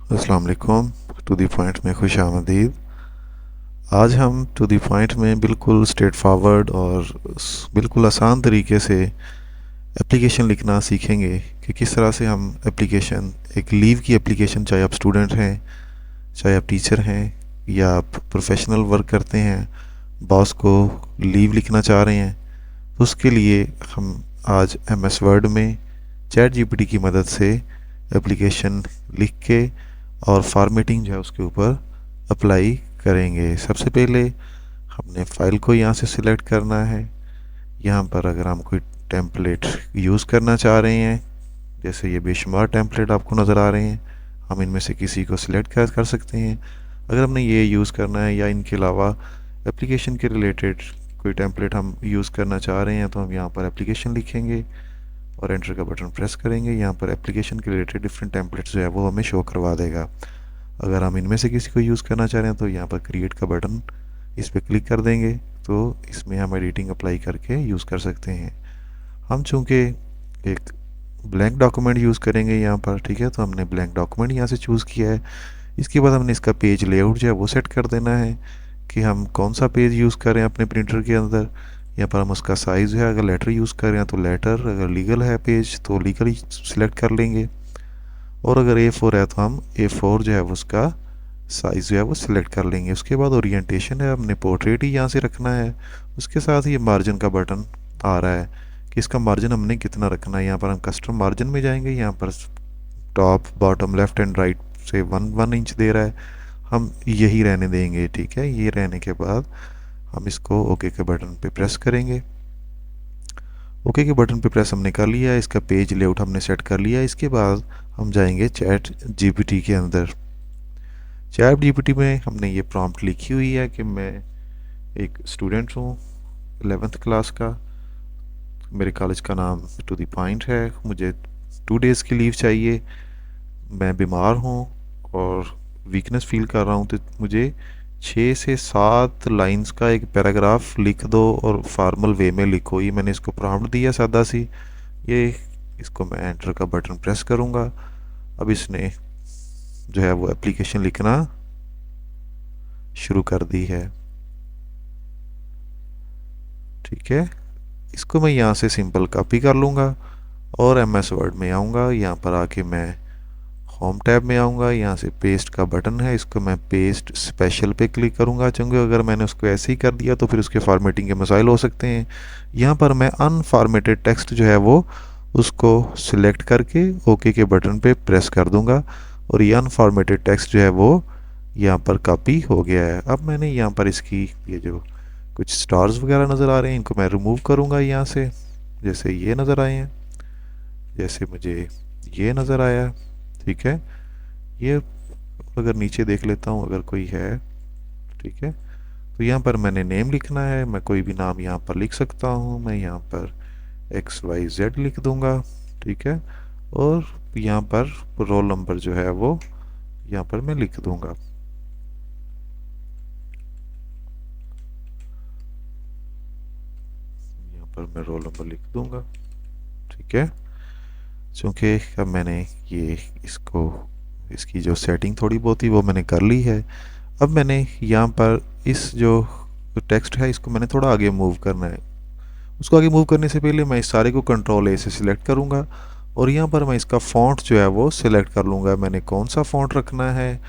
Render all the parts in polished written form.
अस्सलाम वालेकुम। To the point में खुश आमदीद। आज हम टू दी पॉइंट में बिल्कुल स्ट्रेट फॉरवर्ड और बिल्कुल आसान तरीके से एप्लीकेशन लिखना सीखेंगे कि किस तरह से हम एप्लीकेशन, एक लीव की एप्लीकेशन, चाहे आप स्टूडेंट हैं, चाहे आप टीचर हैं या आप प्रोफेशनल वर्क करते हैं, बॉस को लीव लिखना चाह रहे हैं, तो उसके लिए हम आज एम एस वर्ड में चैट जीपीटी की मदद से एप्लीकेशन लिख के और फॉर्मेटिंग जो है उसके ऊपर अप्लाई करेंगे। सबसे पहले हमने फ़ाइल को यहाँ से सिलेक्ट करना है। यहाँ पर अगर हम कोई टेम्पलेट यूज़ करना चाह रहे हैं, जैसे ये बेशुमार टेम्पलेट आपको नज़र आ रहे हैं, हम इनमें से किसी को सिलेक्ट कर सकते हैं। अगर हमने ये यूज़ करना है या इनके अलावा एप्लीकेशन के रिलेटेड कोई टेम्पलेट हम यूज़ करना चाह रहे हैं, तो हम यहाँ पर एप्लीकेशन लिखेंगे और एंटर का बटन प्रेस करेंगे। यहाँ पर एप्लीकेशन के रिलेटेड डिफरेंट टेम्पलेट्स जो है वो हमें शो करवा देगा। अगर हम इनमें से किसी को यूज़ करना चाह रहे हैं तो यहाँ पर क्रिएट का बटन, इस पर क्लिक कर देंगे तो इसमें हम एडिटिंग अप्लाई करके यूज़ कर सकते हैं। हम चूँकि एक ब्लैंक डॉक्यूमेंट यूज़ करेंगे यहाँ पर, ठीक है, तो हमने ब्लैंक डॉक्यूमेंट यहाँ से चूज़ किया है। इसके बाद हमने इसका पेज लेआउट जो है वो सेट कर देना है कि हम कौन सा पेज यूज़ करें अपने प्रिंटर के अंदर। यहाँ पर हम उसका साइज़ है, अगर लेटर यूज़ कर रहे हैं तो लेटर, अगर लीगल है पेज तो लीगल ही सिलेक्ट कर लेंगे, और अगर A4 है तो हम A4 जो है वो उसका साइज़ जो है वो सिलेक्ट कर लेंगे। उसके बाद ओरिएंटेशन है, हमने पोर्ट्रेट ही यहाँ से रखना है। उसके साथ ही मार्जिन का बटन आ रहा है कि इसका मार्जिन हमने कितना रखना है। यहाँ पर हम कस्टम मार्जिन में जाएंगे, यहाँ पर top bottom left and right से 1 इंच दे रहा है, हम यही रहने देंगे, ठीक है। ये रहने के बाद हम इसको ओके के बटन पे प्रेस करेंगे। ओके के बटन पे प्रेस हमने कर लिया, इसका पेज लेआउट हमने सेट कर लिया। इसके बाद हम जाएंगे चैट जीपीटी के अंदर। चैट जीपीटी में हमने ये प्रॉम्प्ट लिखी हुई है कि मैं एक स्टूडेंट हूँ 11th क्लास का, मेरे कॉलेज का नाम टू द पॉइंट है, मुझे 2 डेज़ की लीव चाहिए, मैं बीमार हूँ और वीकनेस फील कर रहा हूँ, तो मुझे 6 से 7 लाइंस का एक पैराग्राफ लिख दो और फॉर्मल वे में लिखो। ये मैंने इसको प्रॉम्प्ट दिया सादा सी। ये इसको मैं एंटर का बटन प्रेस करूँगा। अब इसने जो है वो एप्लीकेशन लिखना शुरू कर दी है, ठीक है। इसको मैं यहाँ से सिंपल कॉपी कर लूँगा और एम एस वर्ड में आऊँगा। यहाँ पर आके मैं होम टैब में आऊँगा, यहाँ से पेस्ट का बटन है, इसको मैं पेस्ट स्पेशल पे क्लिक करूँगा, क्योंकि अगर मैंने उसको ऐसे ही कर दिया तो फिर उसके फॉर्मेटिंग के मसाइल हो सकते हैं। यहाँ पर मैं अनफॉर्मेटेड टेक्स्ट जो है वो उसको सिलेक्ट करके ओके के बटन पे प्रेस कर दूँगा और ये अनफॉर्मेटेड टेक्स्ट जो है वो यहाँ पर कॉपी हो गया है। अब मैंने यहाँ पर इसकी ये जो कुछ स्टार्स वगैरह नज़र आ रहे हैं, इनको मैं रिमूव करूँगा यहाँ से। जैसे ये नज़र आए हैं, जैसे मुझे ये नज़र आया, ठीक है। ये अगर नीचे देख लेता हूँ अगर कोई है, ठीक है, तो यहाँ पर मैंने नेम लिखना है, मैं कोई भी नाम यहाँ पर लिख सकता हूँ। मैं यहाँ पर XYZ लिख दूँगा, ठीक है, और यहाँ पर रोल नंबर जो है वो यहाँ पर मैं लिख दूँगा। यहाँ पर मैं रोल नंबर लिख दूँगा, ठीक है। चूँकि अब मैंने ये इसकी जो सेटिंग थोड़ी बहुत ही वो मैंने कर ली है। अब मैंने यहाँ पर इस जो टेक्स्ट है इसको मैंने थोड़ा आगे मूव करना है। उसको आगे मूव करने से पहले मैं इस सारे को कंट्रोल A से सिलेक्ट करूँगा और यहाँ पर मैं इसका फ़ॉन्ट जो है वो सिलेक्ट कर लूँगा। मैंने कौन सा फ़ॉन्ट रखना है,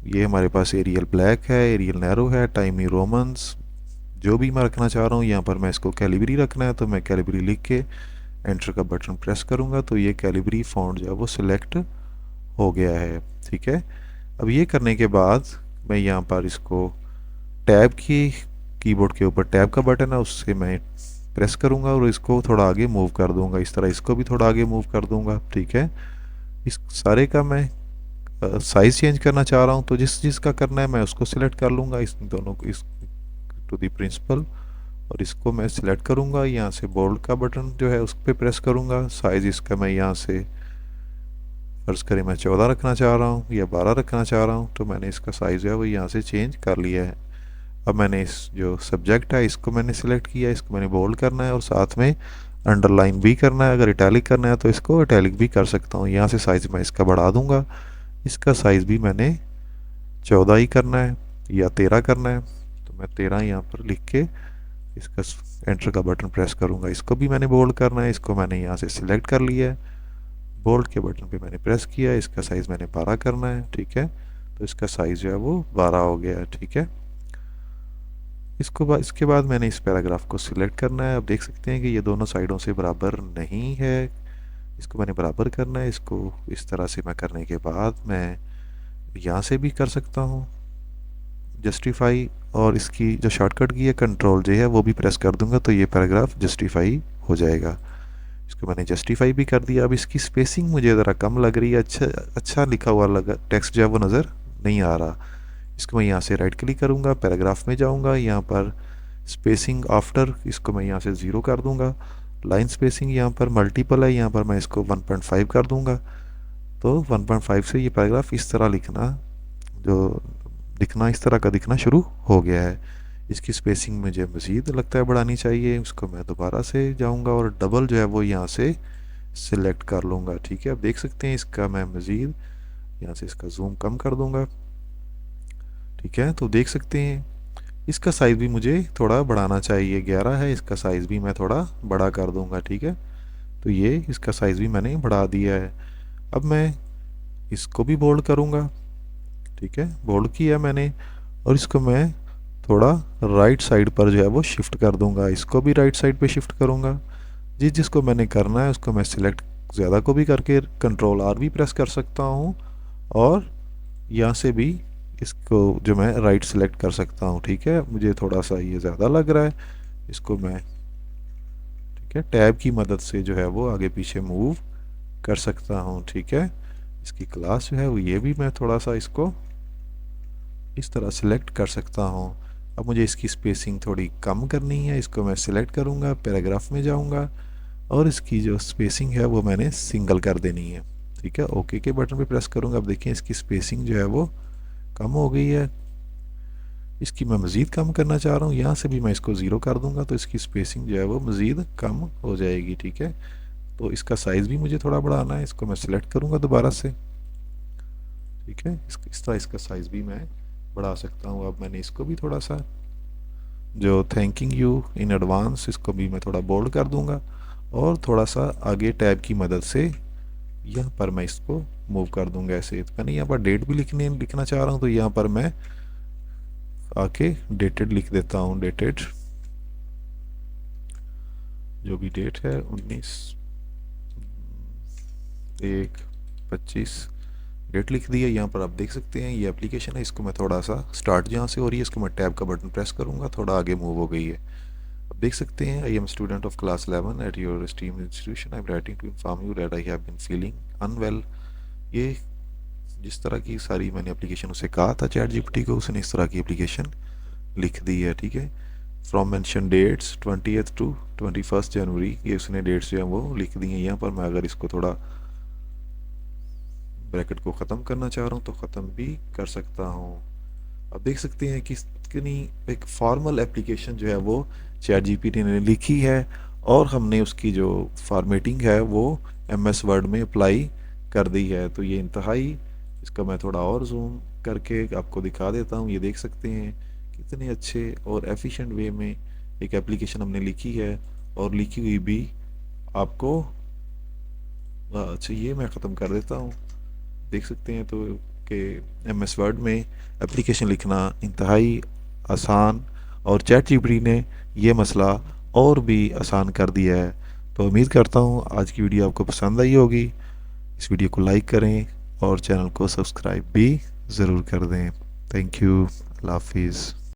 ये हमारे पास एरियल ब्लैक है, एरियल नैरो है, टाइमी रोमन्स, जो भी मैं रखना चाह रहा हूँ। यहाँ पर मैं इसको कैलिबरी रखना है तो मैं कैलिबरी लिख के एंटर का बटन प्रेस करूँगा तो ये कैलिबरी फ़ॉन्ट जो है वो सिलेक्ट हो गया है, ठीक है। अब ये करने के बाद मैं यहाँ पर इसको टैब की, कीबोर्ड के ऊपर टैब का बटन है उससे मैं प्रेस करूँगा और इसको थोड़ा आगे मूव कर दूँगा। इस तरह इसको भी थोड़ा आगे मूव कर दूँगा, ठीक है। इस सारे का मैं साइज़ चेंज करना चाह रहा हूँ तो जिस जिसका करना है मैं उसको सिलेक्ट कर लूँगा, इस दोनों को, इस टू दी प्रिंसिपल, और इसको मैं सिलेक्ट करूँगा। यहाँ से बोल्ड का बटन जो है उस पर प्रेस करूँगा। साइज़ इसका मैं यहाँ से फर्ज करें मैं 14 रखना चाह रहा हूँ या 12 रखना चाह रहा हूँ, तो मैंने इसका साइज़ जो है वो यहाँ से चेंज कर लिया है। अब मैंने इस जो सब्जेक्ट है इसको मैंने सिलेक्ट किया, इसको मैंने बोल्ड करना है और साथ में अंडरलाइन भी करना है। अगर इटैलिक करना है तो इसको इटैलिक भी कर सकता हूँ। यहाँ से साइज़ मैं इसका बढ़ा दूँगा, इसका साइज़ भी मैंने 14 ही करना है या 13 करना है, तो मैं 13 यहाँ पर लिख के इसका एंटर का बटन प्रेस करूँगा। इसको भी मैंने बोल्ड करना है, इसको मैंने यहाँ से सिलेक्ट कर लिया है, बोल्ड के बटन पे मैंने प्रेस किया, इसका साइज़ मैंने 12 करना है, ठीक है। तो इसका साइज़ जो है वो 12 हो गया है, ठीक है। इसके बाद मैंने इस पैराग्राफ को सिलेक्ट करना है। अब देख सकते हैं कि ये दोनों साइडों से बराबर नहीं है, इसको मैंने बराबर करना है। इसको इस तरह से मैं करने के बाद मैं यहाँ से भी कर सकता हूँ जस्टिफाई, और इसकी जो शॉर्टकट की है कंट्रोल जे है वो भी प्रेस कर दूंगा, तो ये पैराग्राफ जस्टिफाई हो जाएगा। इसको मैंने जस्टिफाई भी कर दिया। अब इसकी स्पेसिंग मुझे ज़रा कम लग रही है, अच्छा लिखा हुआ लगा टेक्स्ट जो है वो नज़र नहीं आ रहा। इसको मैं यहाँ से राइट क्लिक करूँगा, पैराग्राफ में जाऊँगा, यहाँ पर स्पेसिंग आफ्टर इसको मैं यहाँ से 0 कर दूँगा। लाइन स्पेसिंग यहाँ पर मल्टीपल है, यहाँ पर मैं इसको 1.5 कर दूँगा। तो 1.5 से ये पैराग्राफ इस तरह दिखना इस तरह का दिखना शुरू हो गया है। इसकी स्पेसिंग मुझे मज़ीद लगता है बढ़ानी चाहिए। इसको मैं दोबारा से जाऊंगा और डबल जो है वो यहाँ से सिलेक्ट कर लूँगा, ठीक है। अब देख सकते हैं इसका मैं मज़ीद यहाँ से इसका जूम कम कर दूँगा, ठीक है। तो देख सकते हैं इसका साइज़ भी मुझे थोड़ा बढ़ाना चाहिए, 11 है, इसका साइज़ भी मैं थोड़ा बड़ा कर दूँगा, ठीक है। तो ये इसका साइज़ भी मैंने बढ़ा दिया है। अब मैं इसको भी बोल्ड करूँगा, ठीक है, बोल्ड किया मैंने, और इसको मैं थोड़ा राइट साइड पर जो है वो शिफ्ट कर दूंगा। इसको भी राइट साइड पे शिफ्ट करूंगा। जिसको मैंने करना है उसको मैं सिलेक्ट ज़्यादा को भी करके कंट्रोल आर भी प्रेस कर सकता हूँ, और यहाँ से भी इसको जो मैं राइट सिलेक्ट कर सकता हूँ, ठीक है। मुझे थोड़ा सा ये ज़्यादा लग रहा है, इसको मैं, ठीक है, टैब की मदद से जो है वो आगे पीछे मूव कर सकता हूँ, ठीक है। इसकी क्लास जो है वो ये भी मैं थोड़ा सा इसको इस तरह सिलेक्ट कर सकता हूँ। अब मुझे इसकी स्पेसिंग थोड़ी कम करनी है, इसको मैं सिलेक्ट करूँगा, पैराग्राफ में जाऊँगा, और इसकी जो स्पेसिंग है वो मैंने सिंगल कर देनी है, ठीक है। ओके के बटन पे प्रेस करूँगा। अब देखिए इसकी स्पेसिंग जो है वो कम हो गई है। इसकी मैं मज़ीद कम करना चाह रहा हूँ, यहाँ से भी मैं इसको 0 कर दूँगा, तो इसकी स्पेसिंग जो है वो मज़ीद कम हो जाएगी, ठीक है। तो इसका साइज़ भी मुझे थोड़ा बढ़ाना है, इसको मैं सिलेक्ट करूँगा दोबारा से, ठीक है। इस तरह इसका साइज़ भी मैं बढ़ा सकता हूँ। अब मैंने इसको भी थोड़ा सा जो थैंकिंग यू इन एडवांस इसको भी मैं थोड़ा बोल्ड कर दूंगा, और थोड़ा सा आगे टैब की मदद से यहाँ पर मैं इसको मूव कर दूंगा ऐसे। तो मैंने यहाँ पर डेट भी लिखना चाह रहा हूँ, तो यहाँ पर मैं आके डेटेड लिख देता हूँ। डेटेड जो भी डेट है 19/1/25 डेट लिख दी है। यहाँ पर आप देख सकते हैं ये एप्लीकेशन है, इसको मैं थोड़ा सा स्टार्ट जहाँ से हो रही है इसको मैं टैब का बटन प्रेस करूँगा, थोड़ा आगे मूव हो गई है। अब देख सकते हैं I am student of class 11 at your esteemed institution, I am writing to inform you that I have been feeling unwell. ये जिस तरह की सारी मैंने एप्लीकेशन उसे कहा था चैट जीपीटी को, उसने इस तरह की एप्लीकेशन लिख दी है, ठीक है। From mention dates 20th to 21st January, ये उसने डेट्स जो है वो लिख दी हैं। यहाँ पर मैं अगर इसको थोड़ा ब्रैकेट को ख़त्म करना चाह रहा हूँ तो ख़त्म भी कर सकता हूँ। अब देख सकते हैं कि कितनी एक फॉर्मल एप्लीकेशन जो है वो चैट जीपीटी ने लिखी है, और हमने उसकी जो फॉर्मेटिंग है वो MS वर्ड में अप्लाई कर दी है। तो ये इंतहाई, इसका मैं थोड़ा और जूम करके आपको दिखा देता हूँ। ये देख सकते हैं कितने अच्छे और एफिशिएंट वे में एक एप्लीकेशन हमने लिखी है, और लिखी हुई भी आपको, अच्छा ये मैं ख़त्म कर देता हूँ। देख सकते हैं तो कि MS वर्ड में एप्लीकेशन लिखना इंतहाई आसान, और चैट जीपीटी ने ये मसला और भी आसान कर दिया है। तो उम्मीद करता हूँ आज की वीडियो आपको पसंद आई होगी। इस वीडियो को लाइक करें और चैनल को सब्सक्राइब भी ज़रूर कर दें। थैंक यू, अल्लाह हाफिज़।